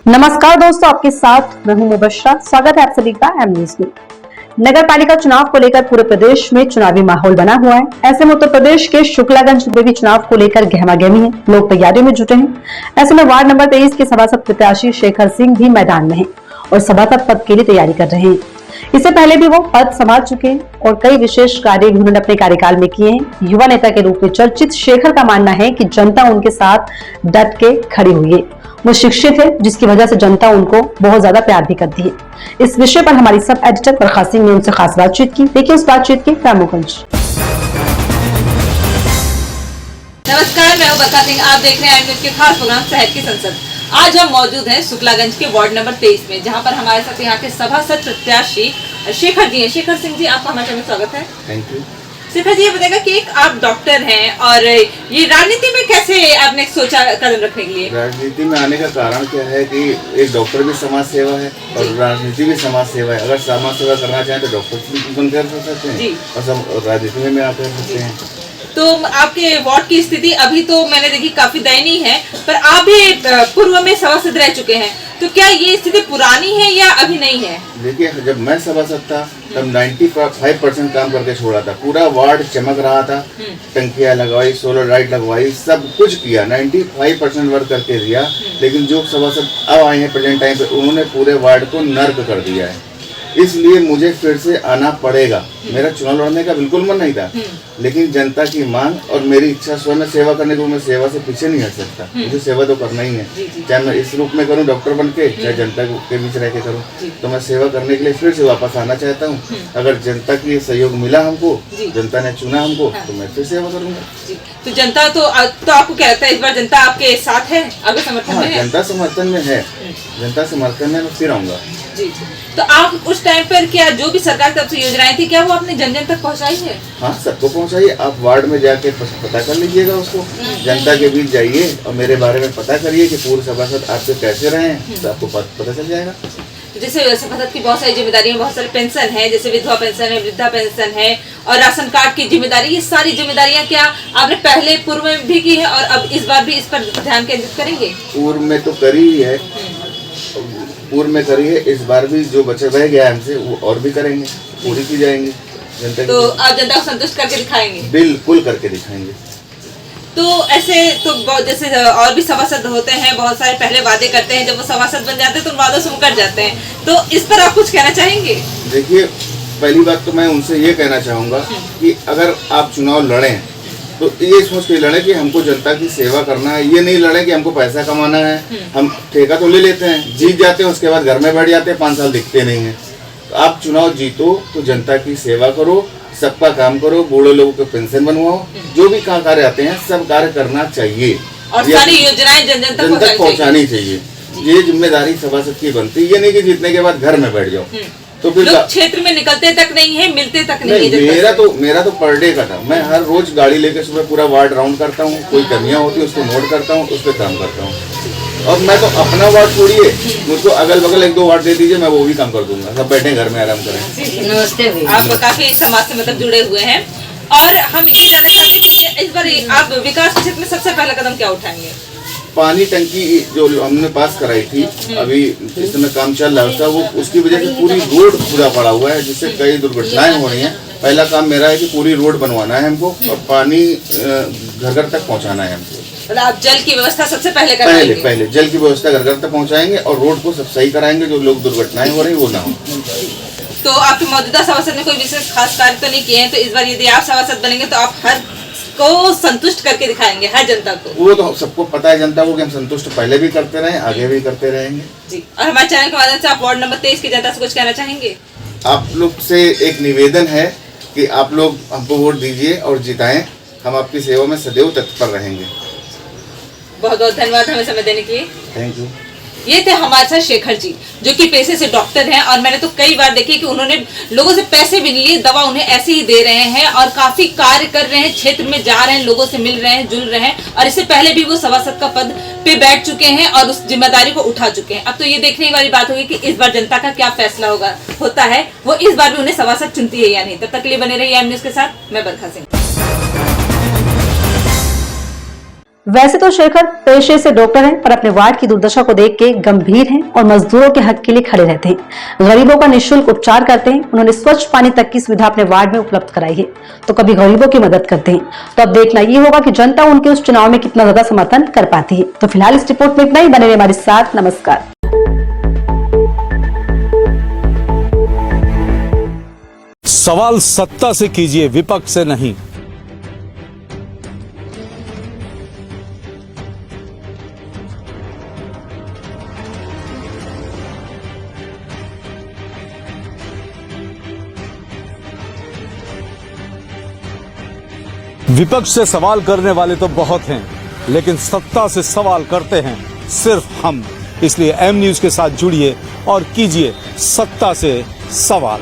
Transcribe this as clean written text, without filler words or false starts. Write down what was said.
नमस्कार दोस्तों, आपके साथ मैं हूं मुबश्शरा। स्वागत है आप सभी का एम न्यूज में। नगर पालिका चुनाव को लेकर पूरे प्रदेश में चुनावी माहौल बना हुआ है। ऐसे में उत्तर प्रदेश के शुक्लागंज में भी चुनाव को लेकर गहमागहमी है। लोग तैयारियों में जुटे हैं। ऐसे में वार्ड नंबर 23 के सभासद प्रत्याशी शेखर सिंह भी मैदान में हैं और सभासद पद के लिए तैयारी कर रहे हैं। इससे पहले भी वो पद संभाल चुके हैं और कई विशेष कार्य भी उन्होंने अपने कार्यकाल में किए हैं। युवा नेता के रूप में चर्चित शेखर का मानना है कि जनता उनके साथ डट के खड़ी हुई है। वो शिक्षित है, जिसकी वजह से जनता उनको बहुत ज्यादा प्यार भी करती है। इस विषय पर हमारी सब एडिटर बरखा सिंह ने उनसे खास बातचीत की। देखिए उस बातचीत के प्रमुख अंश। नमस्कार, मैं हूं बरखा सिंह। आप देख रहे हैं न्यूज के खास प्रोग्राम शहर की संसद। आज हम मौजूद हैं शुक्लागंज के वार्ड नंबर 23 में, जहां पर हमारे साथ यहाँ के सभासद प्रत्याशी शेखर जी हैं। शेखर सिंह जी, आपका हमारे चैनल में स्वागत है। Thank you. शेखर जी, ये बताएगा कि एक आप डॉक्टर हैं और ये राजनीति में कैसे आपने सोचा कदम रखने के लिए? राजनीति में आने का कारण क्या है कि एक डॉक्टर भी समाज सेवा है और राजनीति भी समाज सेवा है। अगर समाज सेवा करना चाहें तो डॉक्टर भी कर सकते हैं और राजनीति में आप कर सकते हैं। तो आपके वार्ड की स्थिति अभी तो मैंने देखी काफी दयनीय है, पर आप भी पूर्व में सभासद रह चुके हैं, तो क्या ये स्थिति पुरानी है या अभी नहीं है? देखिए, जब मैं सभासद था तब 95% काम करके छोड़ा था। पूरा वार्ड चमक रहा था, टंकियां लगवाई, सोलर लाइट लगवाई, सब कुछ किया, 95% वर्क करके दिया। लेकिन जो सभासद अब आए हैं प्रेजेंट टाइम पे, उन्होंने पूरे वार्ड को नर्क कर दिया है। इसलिए मुझे फिर से आना पड़ेगा। मेरा चुनाव लड़ने का बिल्कुल मन नहीं था, लेकिन जनता की मांग और मेरी इच्छा स्वयं सेवा करने को, मैं सेवा से पीछे नहीं हट सकता। मुझे सेवा तो करना ही है, चाहे मैं इस रूप में करूं डॉक्टर बन के, चाहे जनता के बीच रह के करूं। तो मैं सेवा करने के लिए फिर से वापस आना चाहता हूं। अगर जनता की सहयोग मिला हमको, जनता ने चुना हमको, तो मैं फिर सेवा करूंगा। तो जनता तो आपको क्या लगता है इस बार जनता आपके साथ है, आपके समर्थन में है? जनता समर्थन में है, जनता समर्थन में मैं फिर आऊंगा। जी। तो आप उस टाइम पर क्या जो भी सरकार की तरफ से योजनाएं थी, क्या वो आपने जन जन तक पहुंचाई है? हाँ, सबको पहुंचाइए। आप वार्ड में जाके पता कर लीजिएगा उसको, जनता के बीच जाइए और मेरे बारे में पता करिए कि पूर्व सभासद आपके कैसे रहे हैं, तो आपको पता चल जाएगा। तो जैसे सभासद की बहुत सारी जिम्मेदारियां, बहुत सारे पेंशन है, जैसे विधवा पेंशन है, वृद्धा पेंशन है और राशन कार्ड की जिम्मेदारी, ये सारी जिम्मेदारियां क्या आपने पहले पूर्व में भी की है और अब इस बार भी इस पर ध्यान केंद्रित करेंगे? पूर्व में तो करी ही है, पूर्व में करी है। इस बार भी जो बचे रह गया हमसे वो और भी करेंगे, पूरी की जाएंगे जनता। तो आप जनता को संतुष्ट करके दिखाएंगे? बिल्कुल करके दिखाएंगे। तो ऐसे तो जैसे और भी सभासद होते हैं, बहुत सारे पहले वादे करते हैं, जब वो सभासद बन जाते हैं तो उन वादों से मुकर जाते हैं। तो इस पर आप कुछ कहना चाहेंगे? देखिए, पहली बात तो मैं उनसे ये कहना चाहूँगा कि अगर आप चुनाव लड़ें तो ये सोच के लड़े कि हमको जनता की सेवा करना है। ये नहीं लड़े कि हमको पैसा कमाना है। हम ठेका तो ले लेते हैं, जीत जाते हैं, उसके बाद घर में बैठ जाते हैं, 5 साल दिखते नहीं हैं। तो आप चुनाव जीतो तो जनता की सेवा करो, सबका काम करो, बूढ़े लोगों को पेंशन बनवाओ, जो भी कार्य आते हैं सब कार्य करना चाहिए और सारी योजनाएं जन जन तक पहुँचानी चाहिए। ये जिम्मेदारी सभासद की बनती है। ये नहीं कि जीतने के बाद घर में बैठ जाओ। तो फिर क्षेत्र में निकलते तक नहीं है, मिलते तक नहीं है। मेरा तो पर डे का था। मैं हर रोज गाड़ी लेकर सुबह पूरा वार्ड राउंड करता हूँ, कोई कमियां होती है उसको नोट करता हूँ, उस पर काम करता हूँ। और मैं तो अपना वार्ड छोड़िए, मुझको अगल बगल 1-2 वार्ड दे दीजिए, मैं वो भी काम कर दूंगा। सब बैठे घर में आराम करें। नमस्ते। आप काफी समाज से मतलब जुड़े हुए हैं और हम ये जानना चाहते हैं कि इस बार आप विकास के क्षेत्र में सबसे पहला कदम क्या उठाएंगे? पानी टंकी जो हमने पास कराई थी, अभी इस समय काम चल रहा था, वो उसकी वजह से पूरी रोड पूरा पड़ा हुआ है, जिससे कई दुर्घटनाएं हो रही हैं। पहला काम मेरा है कि पूरी रोड बनवाना है हमको और पानी घर घर तक पहुंचाना है हमको। मतलब आप जल की व्यवस्था सबसे पहले कराएंगे? पहले जल की व्यवस्था घर घर तक पहुंचाएंगे और रोड को सब सही कराएंगे, जो लोग दुर्घटनाएं हो रही वो ना हो। तो आपके मौजूदा सभासद ने कोई विशेष खास कार्य तो नहीं किए हैं, तो इस बार यदि आप सभासद बनेंगे तो आप हर को संतुष्ट करके दिखाएंगे, हर जनता को? वो तो सबको पता है जनता को कि हम संतुष्ट पहले भी करते रहे, आगे भी करते रहेंगे जी। और हमारे चैनल के माध्यम से आप वार्ड नंबर 23 की जनता से कुछ कहना चाहेंगे? आप लोग से एक निवेदन है कि आप लोग हमको वोट दीजिए और जिताएं। हम आपकी सेवा में सदैव तत्पर रहेंगे। बहुत बहुत धन्यवाद हमें समय देने के लिए। Thank you. ये थे हमारे साथ शेखर जी, जो कि पेशे से डॉक्टर हैं और मैंने तो कई बार देखी कि उन्होंने लोगों से पैसे भी नहीं लिए, दवा उन्हें ऐसे ही दे रहे हैं और काफी कार्य कर रहे हैं, क्षेत्र में जा रहे हैं, लोगों से मिल रहे हैं, जुल रहे हैं और इससे पहले भी वो सभासद का पद पे बैठ चुके हैं और उस जिम्मेदारी को उठा चुके हैं। अब तो ये देखने वाली बात होगी कि इस बार जनता का क्या फैसला होता है, वो इस बार भी उन्हें सभासद चुनती है या नहीं। तब तक के लिए बने रहिए एम न्यूज के साथ। मैं बरखा सिंह। वैसे तो शेखर पेशे से डॉक्टर हैं, पर अपने वार्ड की दुर्दशा को देख के गंभीर हैं और मजदूरों के हक के लिए खड़े रहते हैं। गरीबों का निःशुल्क उपचार करते हैं। उन्होंने स्वच्छ पानी तक की सुविधा अपने वार्ड में उपलब्ध कराई है, तो कभी गरीबों की मदद करते हैं। तो अब देखना ये होगा कि जनता उनके उस चुनाव में कितना ज्यादा समर्थन कर पाती है। तो फिलहाल इस रिपोर्ट में इतना ही। बने रहिए हमारे साथ। नमस्कार। सवाल सत्ता से कीजिए, विपक्ष से नहीं। विपक्ष से सवाल करने वाले तो बहुत हैं, लेकिन सत्ता से सवाल करते हैं सिर्फ हम। इसलिए एम न्यूज के साथ जुड़िए और कीजिए सत्ता से सवाल।